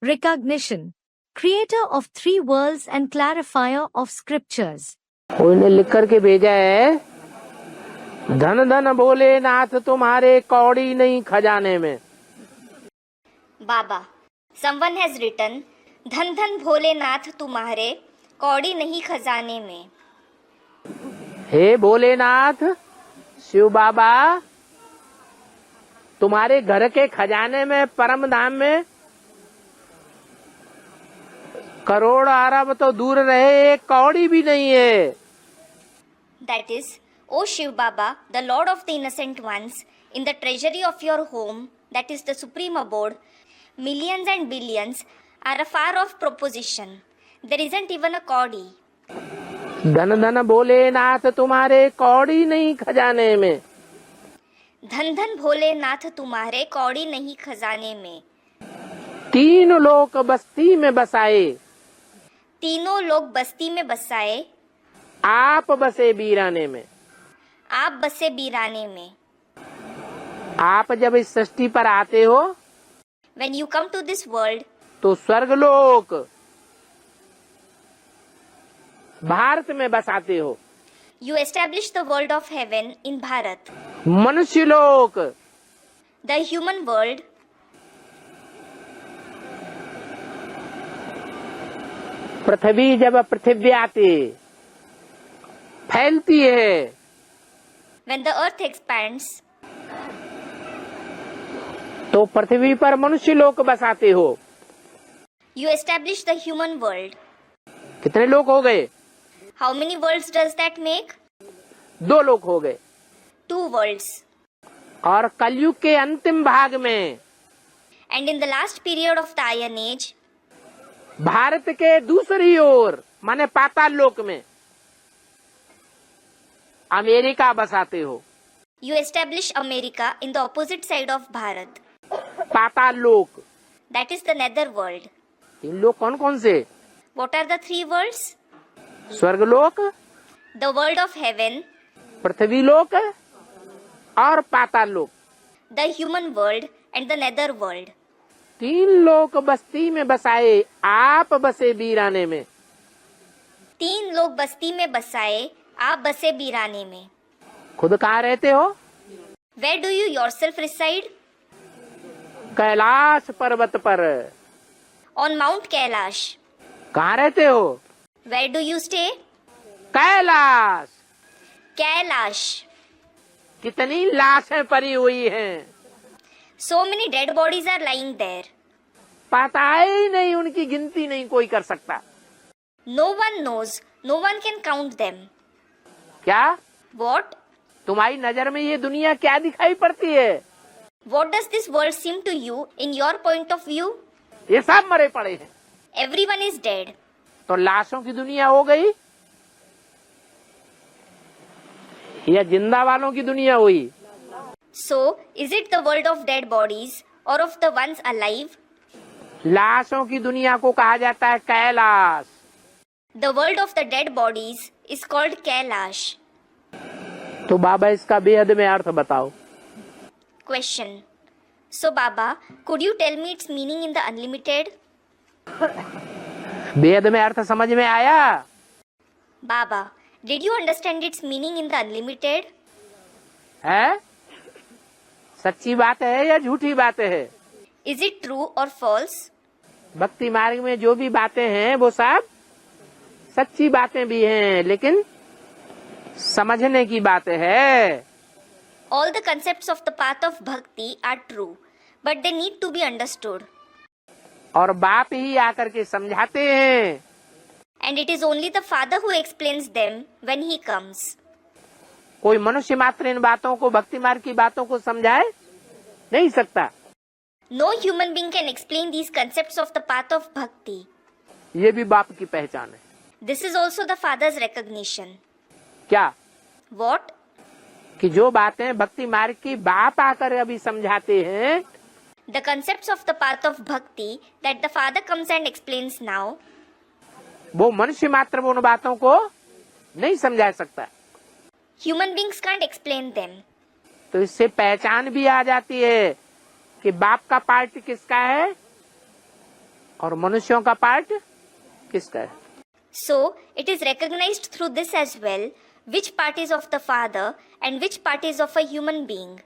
Recognition. Creator of three worlds and clarifier of scriptures. उन्हें लिख करके भेजा है, धन धन भोलेनाथ तुम्हारे कौड़ी नहीं खजाने में. Baba, someone has written, धन धन भोलेनाथ तुम्हारे कौड़ी नहीं खजाने में. हे भोलेनाथ, शिव बाबा, तुम्हारे घर के खजाने में, परम धाम में करोड़ अरब तो दूर रहे, एक कौड़ी भी नहीं है. That is, O Shiv Baba, the Lord of the innocent ones, in the treasury of your home, that is the supreme abode, millions and billions are a far off proposition. There isn't even a कौड़ी. धन धन भोलेनाथ तुम्हारे कौड़ी नहीं खजाने में. धन धन भोलेनाथ तुम्हारे कौड़ी नहीं खजाने में. तीन लोग बस्ती में बसाए, तीनों लोग बस्ती में बसाए, आप बसे बीराने में. आप बसे बीराने में. आप जब इस सृष्टि पर आते हो When you come to this world, तो स्वर्गलोक भारत में बसाते हो. you establish the world of heaven in Bharat. मनुष्य लोक The human world, पृथ्वी जब पृथ्वी आती फैलती है, when the earth expands, तो पृथ्वी पर मनुष्य लोक बसाते हो. you establish the human world. कितने लोग हो गए? How many worlds does that make? 2 लोग हो गए. 2 worlds. और कलयुग के अंतिम भाग में And in the last period of the Iron Age, Bharat के दूसरी ओर माने पाताल लोक में अमेरिका बसाते हो. you establish America in the opposite side of Bharat. पाताल लोक. That is the nether world. 3 लोग कौन कौन से? What are the 3 worlds? स्वर्गलोक, The world of heaven, पृथ्वी लोक और पाताल लोक. the human world and the nether world. 3 लोग बस्ती में बसाए, आप बसे बीराने में. 3 लोग बस्ती में बसाए, आप बसे बीराने में. खुद कहाँ रहते हो? Where do you yourself reside? Kailash पर्वत पर. On Mount Kailash. कहाँ रहते हो? Where do you stay? Kailash. Kailash. कितनी लाशें पड़ी हुई हैं, So many dead bodies are lying there. पता ही नहीं, उनकी गिनती नहीं कोई कर सकता. No one knows. No one can count them. क्या What? तुम्हारी नजर में ये दुनिया क्या दिखाई पड़ती है? What does this world seem to you in your point of view? ये सब मरे पड़े हैं. Everyone is dead. तो लाशों की दुनिया हो गई या जिंदा वालों की दुनिया हुई? So, is it the world of dead bodies or of the ones alive? लाशों की दुनिया को कहा जाता है Kailash. The world of the dead bodies is called Kailash. तो बाबा इसका बेहद में अर्थ बताओ. Question. So, Baba, could you tell me its meaning in the unlimited? बेहद में अर्थ समझ में आया? Baba, did you understand its meaning in the unlimited? है? सच्ची बात है या झूठी बात है? Is it true or false? भक्ति मार्ग में जो भी बातें हैं वो सब सच्ची बातें भी हैं, लेकिन समझने की बात है. All the concepts of the path of bhakti are true, but they need to be understood. और बाप ही आकर के समझाते हैं. And it is only the Father who explains them when he comes. कोई मनुष्य मात्र इन बातों को, भक्ति मार्ग की बातों को समझाए नहीं सकता. No human being can explain these concepts of the path of bhakti. ये भी बाप की पहचान है. This is also the Father's recognition. क्या? What? कि जो बातें भक्ति मार्ग की बाप आकर अभी समझाते हैं, The concepts of the path of bhakti that the Father comes and explains now, वो मनुष्य मात्र उन बातों को नहीं समझा सकता. human beings can't explain them. तो इससे पहचान भी आ जाती है कि बाप का पार्ट किसका है और मनुष्यों का पार्ट किसका है? So, it is recognized through this as well, which part is of the Father and which part is of a human being.